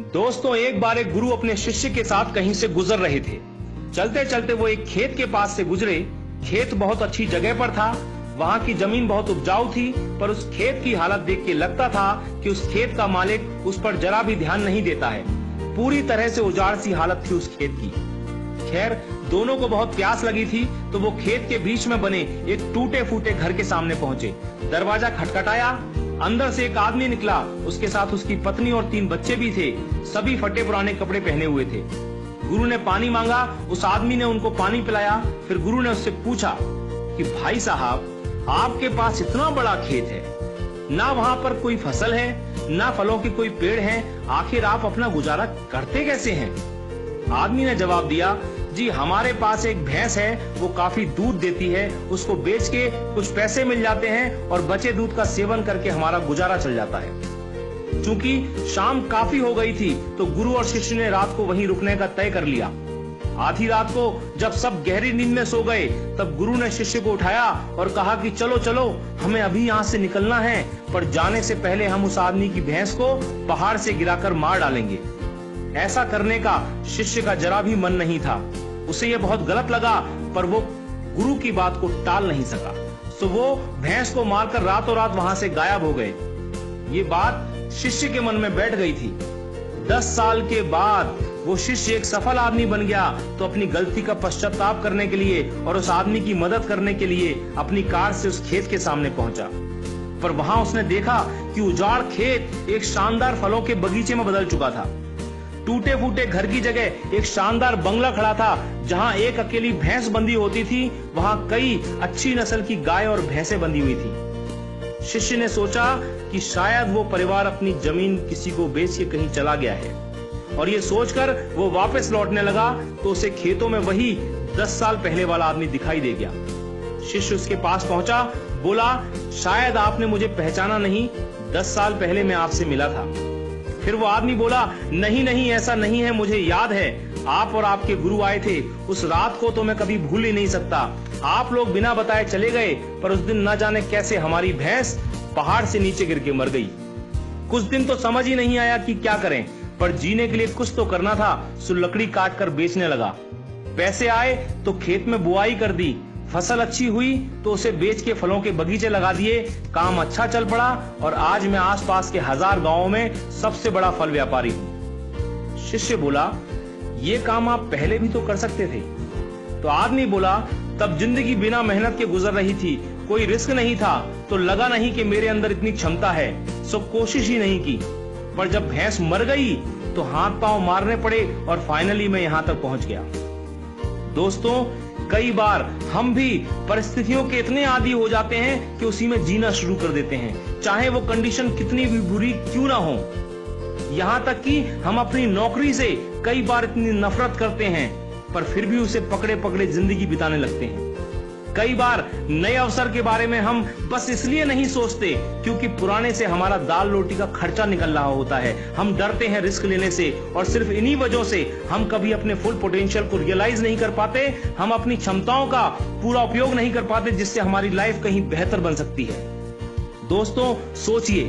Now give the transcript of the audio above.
दोस्तों, एक बार एक गुरु अपने शिष्य के साथ कहीं से गुजर रहे थे। चलते चलते वो एक खेत के पास से गुजरे। खेत बहुत अच्छी जगह पर था। वहां की जमीन बहुत उपजाऊ थी, पर उस खेत की हालत देख के लगता था कि उस खेत का मालिक उस पर जरा भी ध्यान नहीं देता है। पूरी तरह से उजाड़ सी हालत थी उस खेत की। खैर, दोनों को बहुत प्यास लगी थी, तो वो खेत के बीच में बने एक टूटे फूटे घर के सामने पहुंचे। दरवाजा खटखटाया। अंदर से एक आदमी निकला। उसके साथ उसकी पत्नी और 3 बच्चे भी थे। सभी फटे पुराने कपड़े पहने हुए थे। गुरु ने पानी मांगा। उस आदमी ने उनको पानी पिलाया। फिर गुरु ने उससे पूछा कि भाई साहब, आपके पास इतना बड़ा खेत है, ना वहां पर कोई फसल है, ना फलों के कोई पेड़ हैं, आखिर आप अपना गुजारा करते कैसे हैं? आदमी ने जवाब दिया, जी हमारे पास एक भैंस है, वो काफी दूध देती है, उसको बेच के कुछ पैसे मिल जाते हैं और बचे दूध का सेवन करके हमारा गुजारा चल जाता है। चूंकि शाम काफी हो गई थी, तो गुरु और शिष्य ने रात को वहीं रुकने का तय कर लिया। आधी रात को जब सब गहरी नींद में सो गए, तब गुरु ने शिष्य को उठाया और कहा कि चलो चलो, हमें अभी यहाँ से निकलना है, पर जाने से पहले हम उस आदमी की भैंस को पहाड़ से गिराकर मार डालेंगे। ऐसा करने का शिष्य का जरा भी मन नहीं था। उसे यह बहुत गलत लगा, पर वो गुरु की बात को टाल नहीं सका। तो वो भैंस को मारकर रातों रात वहां से गायब हो गए। ये बात शिष्य के मन में बैठ गई थी। 10 साल के बाद वो शिष्य एक सफल आदमी बन गया, तो अपनी गलती का पश्चाताप करने के लिए और उस आदमी की मदद करने के लिए अपनी कार से उस खेत के सामने पहुंचा। पर वहां उसने देखा कि उजाड़ खेत एक शानदार फलों के बगीचे में बदल चुका था। टूटे फूटे घर की जगह एक शानदार बंगला खड़ा था। जहां एक अकेली भैंस बंधी होती थी, वहां कई अच्छी नस्ल की गाय और भैंसें बंधी हुई थी। शिष्य ने सोचा कि शायद वो परिवार अपनी जमीन किसी को बेच के कहीं चला गया है, और ये सोचकर वो वापस लौटने लगा, तो उसे खेतों में वही 10 साल पहले वाला आदमी दिखाई दे गया। शिष्य उसके पास पहुंचा, बोला, शायद आपने मुझे पहचाना नहीं, 10 साल पहले मैं आपसे मिला था। फिर वो आदमी बोला, नहीं नहीं, ऐसा नहीं है, मुझे याद है, आप और आपके गुरु आए थे। उस रात को तो मैं कभी भूल ही नहीं सकता। आप लोग बिना बताए चले गए, पर उस दिन न जाने कैसे हमारी भैंस पहाड़ से नीचे गिर के मर गई। कुछ दिन तो समझ ही नहीं आया कि क्या करें, पर जीने के लिए कुछ तो करना था, सो लकड़ी काट कर बेचने लगा। पैसे आए तो खेत में बुआई कर दी। फसल अच्छी हुई तो उसे बेच के फलों के बगीचे लगा दिए। काम अच्छा चल पड़ा और आज मैं आसपास के 1000 गांवों में सबसे बड़ा फल व्यापारी हूं। शिष्य बोला, ये काम आप पहले भी तो कर सकते थे। तो आदमी बोला, तब जिंदगी बिना मेहनत के गुजर रही थी, कोई रिस्क नहीं था, तो लगा नहीं कि मेरे अंदर इतनी क्षमता है, सो कोशिश ही नहीं की। पर जब भैंस मर गई तो हाथ पांव मारने पड़े और फाइनली मैं यहां तक पहुंच गया। दोस्तों, कई बार हम भी परिस्थितियों के इतने आदी हो जाते हैं कि उसी में जीना शुरू कर देते हैं, चाहे वो कंडीशन कितनी भी बुरी क्यों ना हो। यहाँ तक कि हम अपनी नौकरी से कई बार इतनी नफरत करते हैं, पर फिर भी उसे पकड़े पकड़े जिंदगी बिताने लगते हैं। कई बार नए अवसर के बारे में हम बस इसलिए नहीं सोचते क्योंकि पुराने से हमारा दाल रोटी का खर्चा निकल रहा होता है। हम डरते हैं रिस्क लेने से, और सिर्फ इन्हीं वजहों से हम कभी अपने फुल पोटेंशियल को रियलाइज नहीं कर पाते। हम अपनी क्षमताओं का पूरा उपयोग नहीं कर पाते, जिससे हमारी लाइफ कहीं बेहतर बन सकती है। दोस्तों, सोचिए,